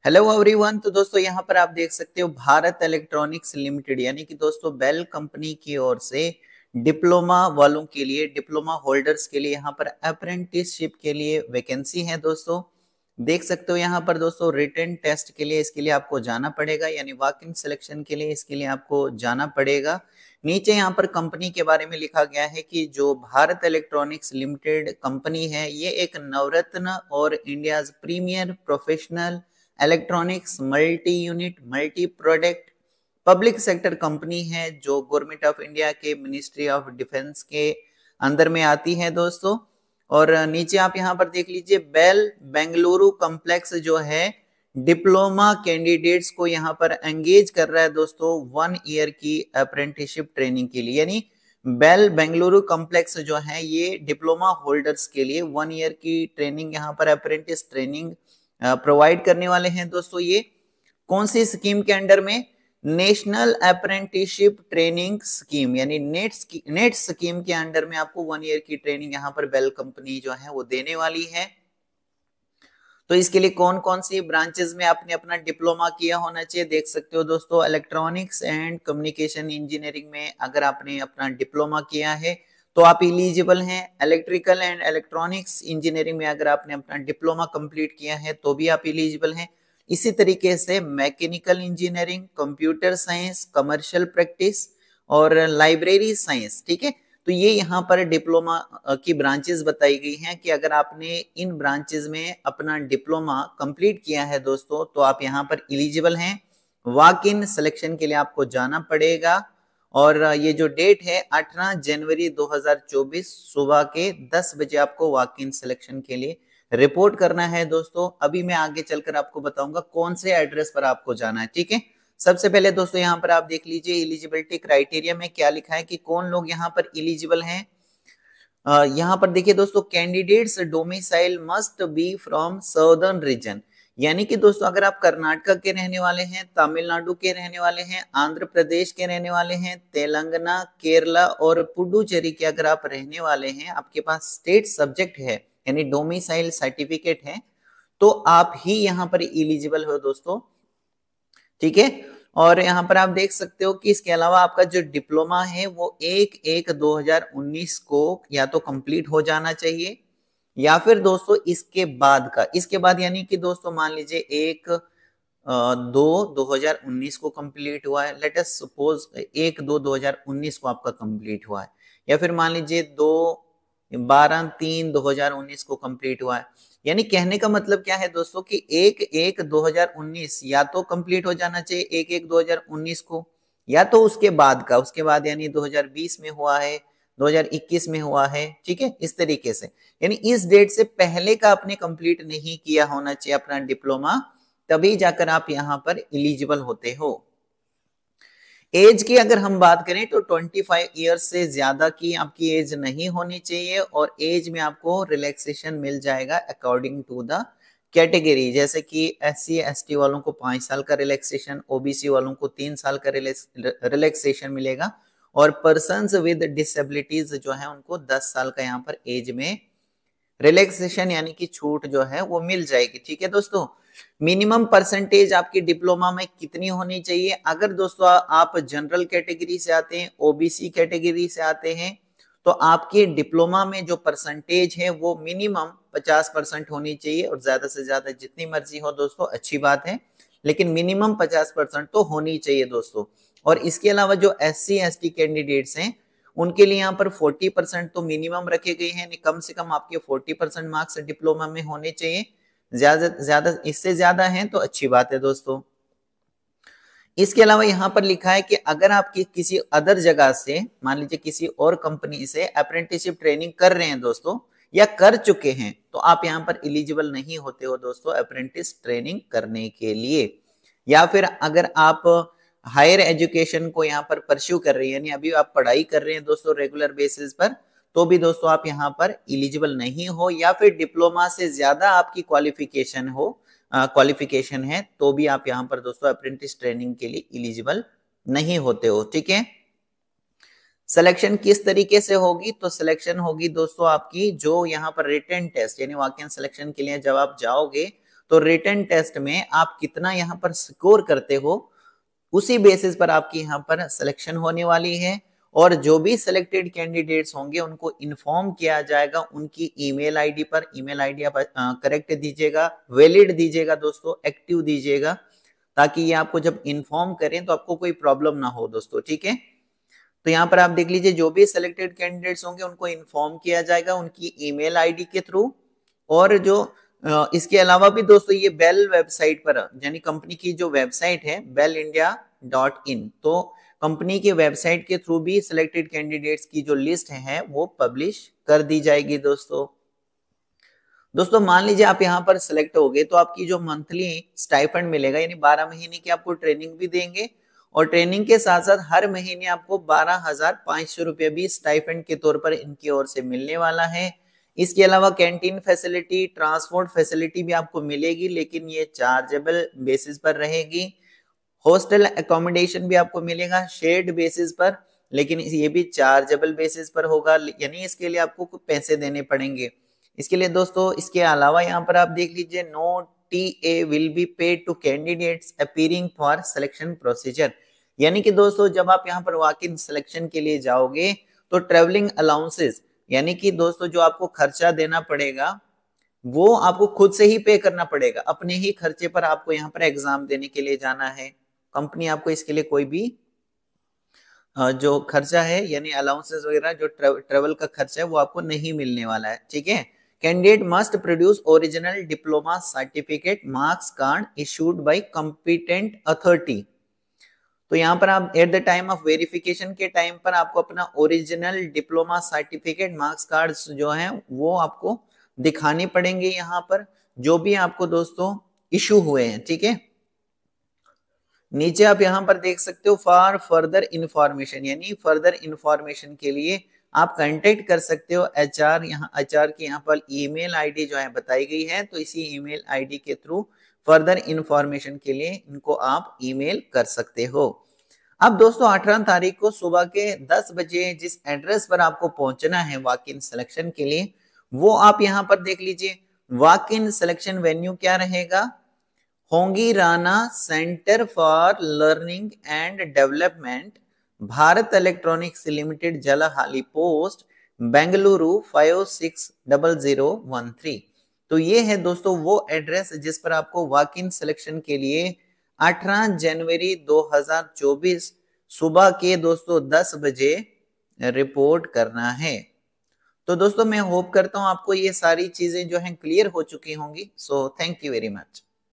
Hello everyone. तो दोस्तों यहाँ पर आप देख सकते हो भारत इलेक्ट्रॉनिक्स लिमिटेड यानी कि दोस्तों बेल कंपनी की ओर से डिप्लोमा वालों के लिए, डिप्लोमा होल्डर्स के लिए यहाँ पर अप्रेंटिसशिप के लिए वैकेंसी है दोस्तों। देख सकते हो यहाँ पर दोस्तों रिटन टेस्ट के लिए इसके लिए आपको जाना पड़ेगा, यानी वॉक इन सिलेक्शन के लिए इसके लिए आपको जाना पड़ेगा। नीचे यहाँ पर कंपनी के बारे में लिखा गया है कि जो भारत इलेक्ट्रॉनिक्स लिमिटेड कंपनी है ये एक नवरत्न और India's premier professional electronics multi unit multi product public sector company है जो गवर्नमेंट ऑफ इंडिया के मिनिस्ट्री ऑफ डिफेंस के अंदर में आती है दोस्तों। और नीचे आप यहाँ पर देख लीजिए बेल बेंगलुरु कॉम्प्लेक्स जो है डिप्लोमा कैंडिडेट्स को यहाँ पर एंगेज कर रहा है दोस्तों 1 ईयर की अप्रेंटिसशिप ट्रेनिंग के लिए। यानी बेल बेंगलुरु कॉम्प्लेक्स जो है ये डिप्लोमा होल्डर्स के लिए 1 ईयर की ट्रेनिंग यहाँ पर अप्रेंटिस ट्रेनिंग प्रोवाइड करने वाले हैं दोस्तों। ये कौन सी स्कीम के अंडर में? नेशनल अप्रेंटिसशिप ट्रेनिंग स्कीम यानी नेट स्कीम के अंडर में आपको 1 ईयर की ट्रेनिंग यहाँ पर बेल कंपनी जो है वो देने वाली है। तो इसके लिए कौन कौन सी ब्रांचेस में आपने अपना डिप्लोमा किया होना चाहिए देख सकते हो दोस्तों। इलेक्ट्रॉनिक्स एंड कम्युनिकेशन इंजीनियरिंग में अगर आपने अपना डिप्लोमा किया है तो आप एलिजिबल हैं। इलेक्ट्रिकल एंड इलेक्ट्रॉनिक्स इंजीनियरिंग में अगर आपने अपना डिप्लोमा कंप्लीट किया है तो भी आप एलिजिबल हैं। इसी तरीके से mechanical engineering, computer science, commercial practice और लाइब्रेरी साइंस, ठीक है। तो ये यहाँ पर डिप्लोमा की ब्रांचेस बताई गई हैं कि अगर आपने इन ब्रांचेस में अपना डिप्लोमा कंप्लीट किया है दोस्तों तो आप यहाँ पर एलिजिबल हैं। वॉक इन सिलेक्शन के लिए आपको जाना पड़ेगा और ये जो डेट है 18 जनवरी 2024 सुबह के 10 बजे आपको वॉक इन सिलेक्शन के लिए रिपोर्ट करना है दोस्तों। अभी मैं आगे चलकर आपको बताऊंगा कौन से एड्रेस पर आपको जाना है, ठीक है। सबसे पहले दोस्तों यहाँ पर आप देख लीजिए एलिजिबिलिटी क्राइटेरिया में क्या लिखा है कि कौन लोग यहाँ पर एलिजिबल हैं। यहाँ पर देखिए दोस्तों, candidates domicile must be from southern reason, यानी कि दोस्तों अगर आप कर्नाटक के रहने वाले हैं, तमिलनाडु के रहने वाले हैं, आंध्र प्रदेश के रहने वाले हैं, तेलंगाना, केरला और पुडुचेरी के अगर आप रहने वाले हैं, आपके पास स्टेट सब्जेक्ट है यानी डोमिसाइल सर्टिफिकेट है, तो आप ही यहाँ पर एलिजिबल हो दोस्तों, ठीक है। और यहाँ पर आप देख सकते हो कि इसके अलावा आपका जो डिप्लोमा है वो 1/1/2019 को या तो कंप्लीट हो जाना चाहिए या फिर दोस्तों इसके बाद यानी कि दोस्तों मान लीजिए 1/2/2019 को कंप्लीट हुआ है, लेट अस सपोज 1/2/2019 को आपका कंप्लीट हुआ है, या फिर मान लीजिए 2/12/3/2019 को कंप्लीट हुआ है। यानी कहने का मतलब क्या है दोस्तों कि 1/1/2019 या तो कंप्लीट हो जाना चाहिए 1/1/2019 को, या तो उसके बाद यानी 2020 में हुआ है, 2021 में हुआ है, ठीक है। इस तरीके से यानी इस डेट से पहले का आपने कंप्लीट नहीं किया होना चाहिए अपना डिप्लोमा, तभी जाकर आप यहाँ पर एलिजिबल होते हो। एज की अगर हम बात करें तो 25 ईयर्स से ज्यादा की आपकी एज नहीं होनी चाहिए और एज में आपको रिलैक्सेशन मिल जाएगा अकॉर्डिंग टू द कैटेगरी, जैसे कि SC ST वालों को 5 साल का रिलैक्सेशन, OBC वालों को 3 साल का रिलैक्सेशन मिलेगा और पर्सन्स विद डिसेबिलिटीज जो है उनको 10 साल का यहाँ पर एज में रिलैक्सेशन यानी कि छूट जो है वो मिल जाएगी, ठीक है दोस्तों। मिनिमम परसेंटेज आपकी डिप्लोमा में कितनी होनी चाहिए? अगर दोस्तों आप जनरल कैटेगरी से आते हैं, OBC कैटेगरी से आते हैं, तो आपके डिप्लोमा में जो परसेंटेज है वो मिनिमम 50% होनी चाहिए और ज्यादा से ज्यादा जितनी मर्जी हो दोस्तों अच्छी बात है, लेकिन मिनिमम 50% तो होनी चाहिए दोस्तों। और इसके अलावा जो SC ST कैंडिडेट्स हैं उनके लिए यहाँ पर 40% तो मिनिमम रखे गए हैं, कम से कम आपके 40% मार्क्स डिप्लोमा में होने चाहिए। ज्यादा इससे ज्यादा है तो अच्छी बात है दोस्तों। इसके अलावा यहाँ पर लिखा है कि अगर आप किसी अदर जगह से, मान लीजिए किसी और कंपनी से अप्रेंटिसशिप ट्रेनिंग कर रहे हैं दोस्तों या कर चुके हैं, तो आप यहाँ पर एलिजिबल नहीं होते हो दोस्तों अप्रेंटिस ट्रेनिंग करने के लिए। या फिर अगर आप हायर एजुकेशन को यहाँ पर परस्यू कर रहे हैं यानी अभी आप पढ़ाई कर रहे हैं दोस्तों रेगुलर बेसिस पर, तो भी दोस्तों आप यहाँ पर एलिजिबल नहीं हो, या फिर डिप्लोमा से ज्यादा आपकी क्वालिफिकेशन है तो भी आप यहाँ पर दोस्तों अप्रेंटिस ट्रेनिंग के लिए एलिजिबल नहीं होते हो, ठीक है। सिलेक्शन किस तरीके से होगी? तो सिलेक्शन होगी दोस्तों आपकी जो यहाँ पर रिटन टेस्ट यानी वॉक इन सिलेक्शन के लिए जब आप जाओगे तो रिटन टेस्ट में आप कितना यहाँ पर स्कोर करते हो उसी बेसिस पर आपकी यहाँ पर सिलेक्शन होने वाली है। और जो भी सिलेक्टेड कैंडिडेट्स होंगे उनको इन्फॉर्म किया जाएगा उनकी ईमेल आईडी पर। ईमेल आईडी आप करेक्ट दीजिएगा, वैलिड दीजिएगा दोस्तों, एक्टिव दीजिएगा, ताकि ये आपको जब इन्फॉर्म करें तो आपको कोई प्रॉब्लम ना हो दोस्तों, ठीक है। तो यहाँ पर आप देख लीजिए जो भी सिलेक्टेड कैंडिडेट्स होंगे उनको इन्फॉर्म किया जाएगा उनकी ईमेल आईडी के थ्रू। और जो इसके अलावा भी दोस्तों ये बेल वेबसाइट पर, यानी कंपनी की जो वेबसाइट है bellindia.in, तो कंपनी के वेबसाइट के थ्रू भी सिलेक्टेड कैंडिडेट्स की जो लिस्ट है वो पब्लिश कर दी जाएगी दोस्तों मान लीजिए आप यहाँ पर सिलेक्ट हो गए तो आपकी जो मंथली स्टाइपेंड मिलेगा, यानी 12 महीने की आपको ट्रेनिंग भी देंगे और ट्रेनिंग के साथ साथ हर महीने आपको 12,500 रुपये भी स्टाइपेंड के तौर पर इनकी ओर से मिलने वाला है। इसके अलावा कैंटीन फैसिलिटी, ट्रांसपोर्ट फैसिलिटी भी आपको मिलेगी, लेकिन ये चार्जेबल बेसिस पर रहेगी। हॉस्टल अकोमोडेशन भी आपको मिलेगा शेयर्ड बेसिस पर, लेकिन ये भी चार्जेबल बेसिस पर होगा, यानी इसके लिए आपको कुछ पैसे देने पड़ेंगे। इसके लिए दोस्तों इसके अलावा यहाँ पर आप देख लीजिए no TA will be paid to candidates appearing for selection procedure, यानी कि दोस्तों जब आप यहाँ पर वॉक इन सिलेक्शन के लिए जाओगे तो ट्रेवलिंग अलाउंसेस, यानी कि दोस्तों जो आपको खर्चा देना पड़ेगा वो आपको खुद से ही पे करना पड़ेगा। अपने ही खर्चे पर आपको यहाँ पर एग्जाम देने के लिए जाना है। कंपनी आपको इसके लिए कोई भी जो खर्चा है यानी अलाउंसेस वगैरह जो ट्रेवल का खर्चा है वो आपको नहीं मिलने वाला है, ठीक है। Candidate must produce original diploma certificate marks card issued by competent authority. तो यहाँ पर आप at the time of verification के टाइम पर आपको अपना original diploma certificate marks card जो है वो आपको दिखाने पड़ेंगे यहाँ पर, जो भी आपको दोस्तों इशू हुए हैं, ठीक है। नीचे आप यहाँ पर देख सकते हो फॉर फर्दर इंफॉर्मेशन, यानी फर्दर इंफॉर्मेशन के लिए आप कांटेक्ट कर सकते हो HR। यहाँ HR की यहाँ पर ईमेल आईडी जो है बताई गई है, तो इसी ईमेल आईडी के थ्रू फर्दर इंफॉर्मेशन के लिए इनको आप ईमेल कर सकते हो। अब दोस्तों 18 तारीख को सुबह के 10 बजे जिस एड्रेस पर आपको पहुंचना है वॉक इन सिलेक्शन के लिए, वो आप यहाँ पर देख लीजिए। वॉक इन सिलेक्शन वेन्यू क्या रहेगा? होंगी राना centre for learning and development, Bharat electronics limited, Jalahalli post, Bengaluru 560013। तो ये है दोस्तों वो एड्रेस जिस पर आपको वॉक इन सिलेक्शन के लिए 18 जनवरी 2024 सुबह के दोस्तों 10 बजे रिपोर्ट करना है। तो दोस्तों मैं होप करता हूं आपको ये सारी चीजें जो हैं क्लियर हो चुकी होंगी। So thank you very much.